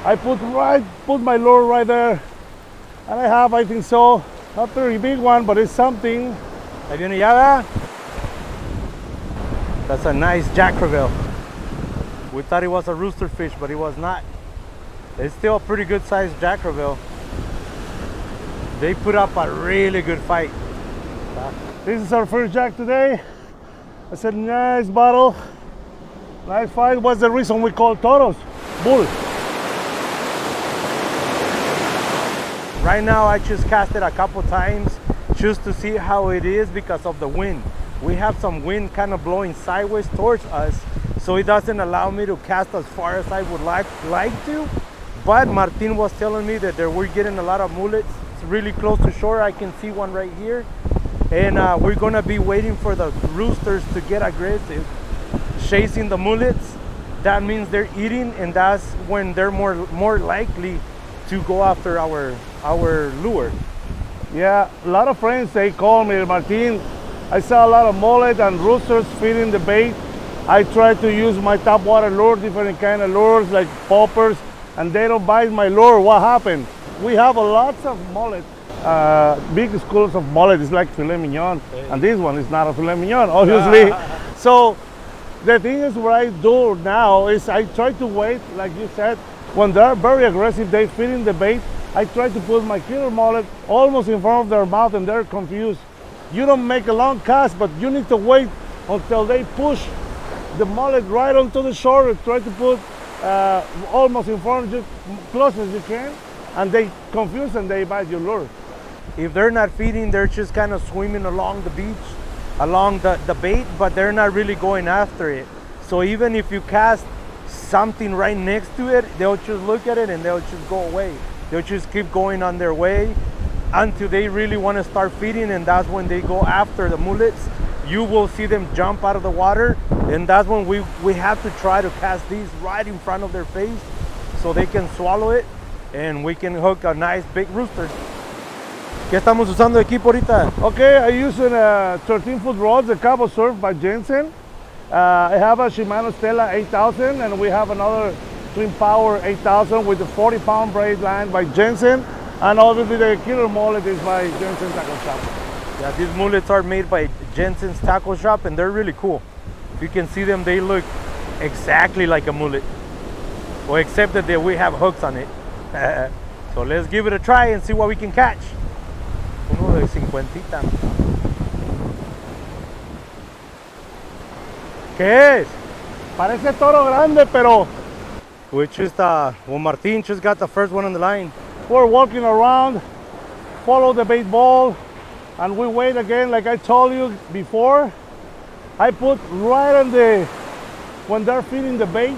I put my lure right there, and I have, I think so, not very big one, but it's something. Ahí viene ya. That's a nice Jack Crevalle. We thought it was a Roosterfish, but it was not. It's still a pretty good sized Jack Crevalle. They put up a really good fight. This is our first jack today. It's a nice bottle, nice fight. What's the reason we call toros? Bull. Right now I just cast it a couple times just to see how it is because of the wind. We have some wind kind of blowing sideways towards us, so it doesn't allow me to cast as far as I would like to. But Martin was telling me that we're getting a lot of mullets. It's really close to shore. I can see one right here. And we're gonna be waiting for the roosters to get aggressive, chasing the mullets. That means they're eating, and that's when they're more likely to go after our lure. Yeah, a lot of friends, they call me, Martin, I saw a lot of mullet and roosters feeding the bait. I try to use my top water lure, different kind of lures like poppers, and they don't bite my lure. What happened? We have lots of mullet, big schools of mullet. It's like filet mignon, and this one is not a filet mignon, obviously. So the thing is, what I do now is I try to wait, like you said, when they're very aggressive, they feed in the bait. I try to put my killer mullet almost in front of their mouth, and they're confused. You don't make a long cast, but you need to wait until they push the mullet right onto the shore and try to put almost in front of you, close as you can, and they confuse and they bite your lure. If they're not feeding, they're just kind of swimming along the beach, along the bait, but they're not really going after it. So even if you cast something right next to it, they'll just look at it and they'll just go away. They'll just keep going on their way until they really want to start feeding, and that's when they go after the mullets. You will see them jump out of the water, and that's when we have to try to cast these right in front of their face so they can swallow it and we can hook a nice big rooster. ¿Qué estamos usando de equipo ahorita? Okay, I use a 13-foot rod, the Cabo Surf by Jensen. I have a Shimano Stella 8000, and we have another Twin Power 8000 with the 40-pound braid line by Jensen, and obviously the killer mullet is by Jensen Tackle Shop. Yeah, these mullets are made by Jensen's Tackle Shop, and they're really cool. If you can see them, they look exactly like a mullet, well, except that we have hooks on it. So let's give it a try and see what we can catch. Uno de 50. ¿Qué es? Parece toro grande, pero we just well, Martin just got the first one on the line. We're walking around, follow the bait ball, and we wait again. Like I told you before, I put right on when they're feeding the bait,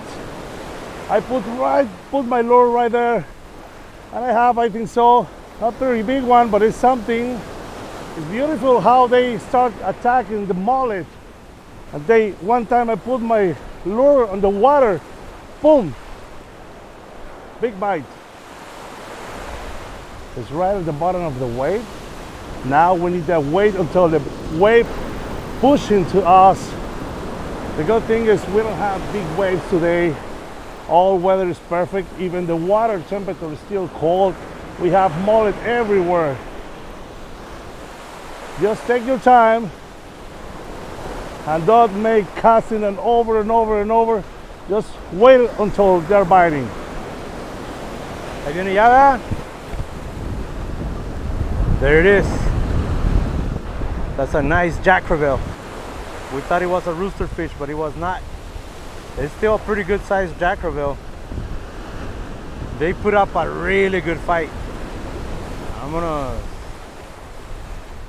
I put my lure right there, and I have, I think so, not very big one, but it's something. It's beautiful how they start attacking the mullet. And one time I put my lure on the water, boom, big bite. It's right at the bottom of the wave. Now we need to wait until the wave pushes into us. The good thing is we don't have big waves today. All weather is perfect. Even the water temperature is still cold. We have mullet everywhere. Just take your time and don't make casting and over and over and over. Just wait until they're biting. Ahí viene ya. There it is. That's a nice Jack Crevalle. We thought it was a Roosterfish, but it was not. It's still a pretty good sized Jack Crevalle. They put up a really good fight.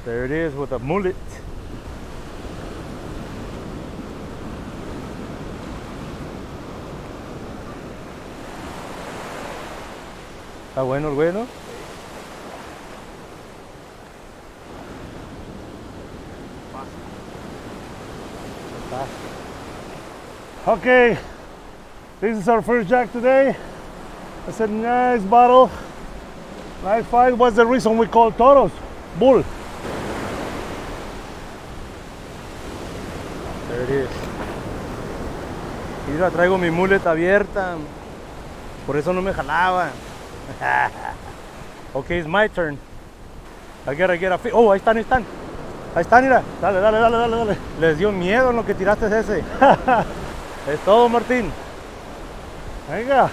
There it is with a mullet. ¿Está bueno el bueno? Okay, this is our first jack today. It's a nice bottle, nice fight. What's the reason we call toros? Bull. There it is. Mira, traigo mi mullet abierta. Por eso no me jalaba. Okay, it's my turn. I gotta get a fish. Oh, ahí están, ahí están. Ahí están, mira. Dale, dale, dale, dale, dale. Les dio miedo en lo que tiraste ese. Es todo, Martín. Venga.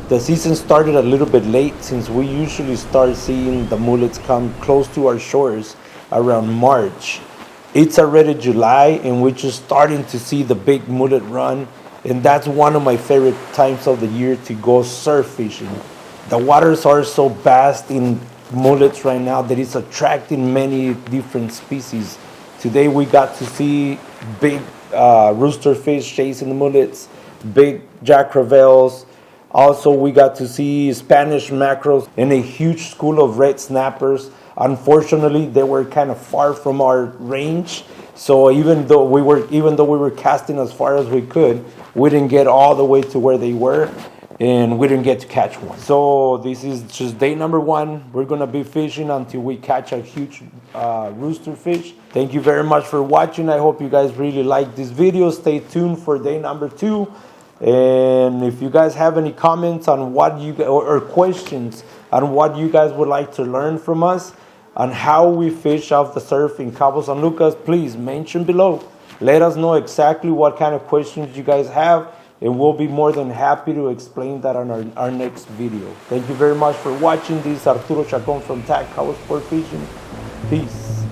The season started a little bit late since we usually start seeing the mullets come close to our shores around March. It's already July and we're just starting to see the big mullet run, and that's one of my favorite times of the year to go surf fishing. The waters are so vast in mullets right now that it's attracting many different species. Today we got to see big roosterfish chasing the mullets, big jack crevalles. Also, we got to see Spanish mackerels and a huge school of red snappers. Unfortunately, they were kind of far from our range, so even though we were casting as far as we could, we didn't get all the way to where they were, and we didn't get to catch one. So this is just day number 1. We're gonna be fishing until we catch a huge roosterfish. Thank you very much for watching. I hope you guys really like this video. Stay tuned for day number 2. And if you guys have any comments on what you or questions on what you guys would like to learn from us on how we fish off the surf in Cabo San Lucas, please mention below. Let us know exactly what kind of questions you guys have, and we'll be more than happy to explain that on our next video. Thank you very much for watching. This is Arturo Chacon from Tag Cabo Sportfishing. Peace.